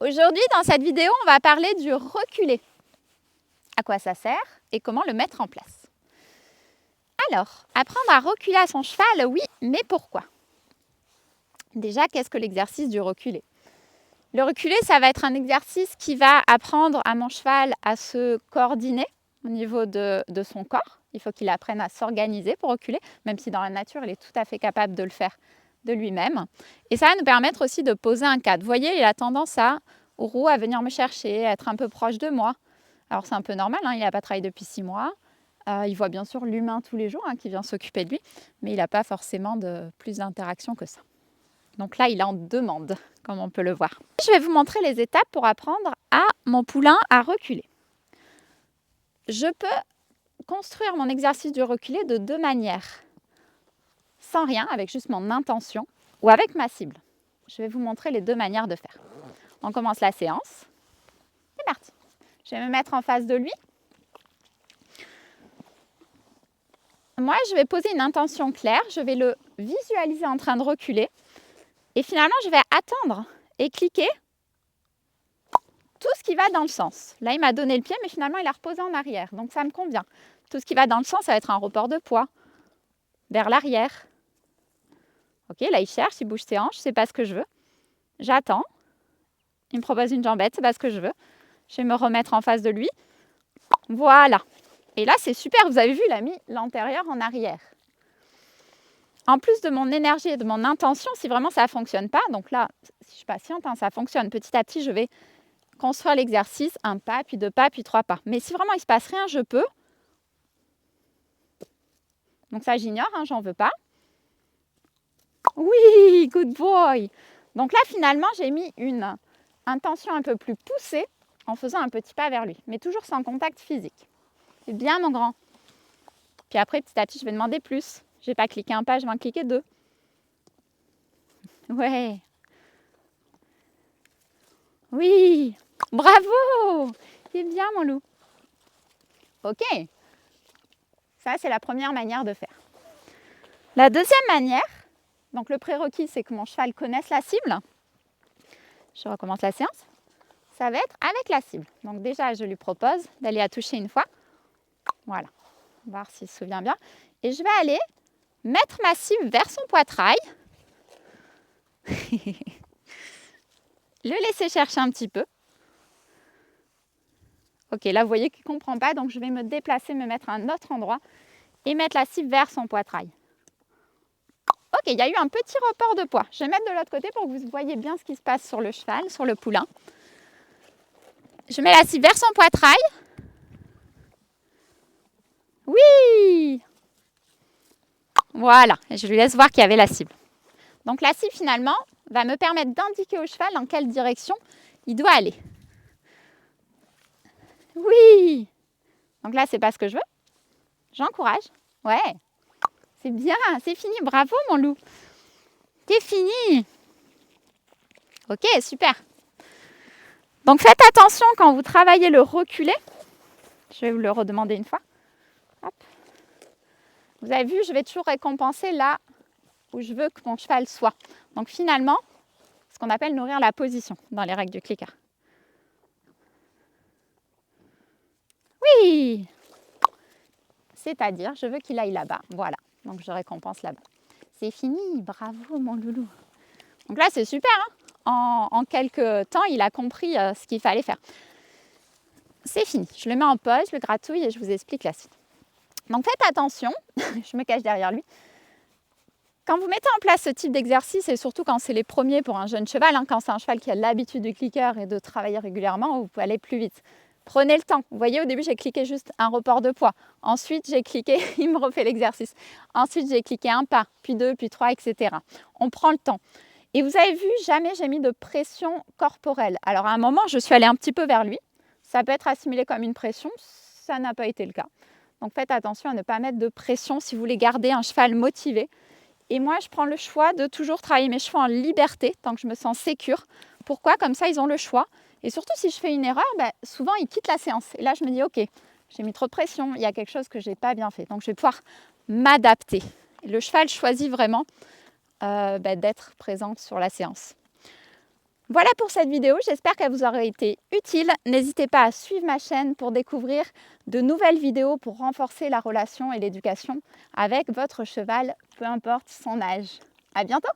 Aujourd'hui, dans cette vidéo, on va parler du reculé. À quoi ça sert et comment le mettre en place. Alors, apprendre à reculer à son cheval, oui, mais pourquoi? Déjà, qu'est-ce que l'exercice du reculé? Le reculé, ça va être un exercice qui va apprendre à mon cheval à se coordonner au niveau de son corps. Il faut qu'il apprenne à s'organiser pour reculer, même si dans la nature, il est tout à fait capable de le faire de lui-même. Et ça va nous permettre aussi de poser un cadre. Vous voyez, il a tendance au roux à venir me chercher, à être un peu proche de moi. Alors c'est un peu normal, hein, il n'a pas travaillé depuis 6 mois. Il voit bien sûr l'humain tous les jours qui vient s'occuper de lui, mais il n'a pas forcément plus d'interaction que ça. Donc là, il est en demande, comme on peut le voir. Je vais vous montrer les étapes pour apprendre à mon poulain à reculer. Je peux construire mon exercice du reculé de 2 manières. Sans rien, avec juste mon intention, ou avec ma cible. Je vais vous montrer les 2 manières de faire. On commence la séance. C'est parti. Je vais me mettre en face de lui. Moi, je vais poser une intention claire. Je vais le visualiser en train de reculer. Et finalement, je vais attendre et cliquer tout ce qui va dans le sens. Là, il m'a donné le pied, mais finalement, il a reposé en arrière. Donc, ça me convient. Tout ce qui va dans le sens, ça va être un report de poids vers l'arrière. Ok, là, il cherche, il bouge ses hanches, c'est pas ce que je veux. J'attends. Il me propose une jambette, c'est pas ce que je veux. Je vais me remettre en face de lui. Voilà. Et là, c'est super. Vous avez vu, il a mis l'antérieur en arrière. En plus de mon énergie et de mon intention, si vraiment ça ne fonctionne pas, donc là, si je suis patiente, ça fonctionne. Petit à petit, je vais construire l'exercice, 1 pas, puis 2 pas, puis 3 pas. Mais si vraiment il ne se passe rien, je peux. Donc ça, j'ignore, j'en veux pas. Oui, good boy. Donc là, finalement, j'ai mis une intention un peu plus poussée en faisant un petit pas vers lui, mais toujours sans contact physique. C'est bien, mon grand. Puis après, petit à petit, je vais demander plus. Je ne vais pas cliquer 1 pas, je vais en cliquer 2. Ouais. Oui. Bravo. C'est bien, mon loup. Ok. Ça, c'est la première manière de faire. La deuxième manière, donc le prérequis, c'est que mon cheval connaisse la cible. Je recommence la séance. Ça va être avec la cible. Donc déjà, je lui propose d'aller la toucher une fois. Voilà. Voir s'il se souvient bien. Et je vais aller mettre ma cible vers son poitrail. Le laisser chercher un petit peu. Ok, là, vous voyez qu'il ne comprend pas, donc je vais me déplacer, me mettre à un autre endroit et mettre la cible vers son poitrail. Ok, il y a eu un petit report de poids. Je vais mettre de l'autre côté pour que vous voyez bien ce qui se passe sur le cheval, sur le poulain. Je mets la cible vers son poitrail. Oui! Voilà, et je lui laisse voir qu'il y avait la cible. Donc la cible, finalement, va me permettre d'indiquer au cheval dans quelle direction il doit aller. Oui! Donc là, c'est pas ce que je veux. J'encourage. Ouais. C'est bien, c'est fini. Bravo, mon loup. C'est fini. Ok, super. Donc faites attention quand vous travaillez le reculé. Je vais vous le redemander une fois. Hop. Vous avez vu, je vais toujours récompenser là où je veux que mon cheval soit. Donc finalement, ce qu'on appelle nourrir la position dans les règles du clicker. Oui! C'est-à-dire, je veux qu'il aille là-bas. Voilà. Donc je récompense là-bas. C'est fini. Bravo, mon loulou. Donc là, c'est super. En quelques temps, il a compris ce qu'il fallait faire. C'est fini. Je le mets en pause, je le gratouille et je vous explique la suite. Donc faites attention. Je me cache derrière lui. Quand vous mettez en place ce type d'exercice, et surtout quand c'est les premiers pour un jeune cheval, quand c'est un cheval qui a l'habitude du clicker et de travailler régulièrement, vous pouvez aller plus vite. Prenez le temps. Vous voyez, au début, j'ai cliqué juste un report de poids. Ensuite, j'ai cliqué, il me refait l'exercice. Ensuite, j'ai cliqué 1 pas, puis 2, puis 3, etc. On prend le temps. Et vous avez vu, jamais j'ai mis de pression corporelle. Alors, à un moment, je suis allée un petit peu vers lui. Ça peut être assimilé comme une pression. Ça n'a pas été le cas. Donc, faites attention à ne pas mettre de pression si vous voulez garder un cheval motivé. Et moi, je prends le choix de toujours travailler mes chevaux en liberté, tant que je me sens sécure. Pourquoi? Comme ça, ils ont le choix. Et surtout, si je fais une erreur, souvent, ils quittent la séance. Et là, je me dis, OK, j'ai mis trop de pression, il y a quelque chose que je n'ai pas bien fait. Donc, je vais pouvoir m'adapter. Le cheval choisit vraiment d'être présent sur la séance. Voilà pour cette vidéo, j'espère qu'elle vous aura été utile. N'hésitez pas à suivre ma chaîne pour découvrir de nouvelles vidéos pour renforcer la relation et l'éducation avec votre cheval, peu importe son âge. À bientôt!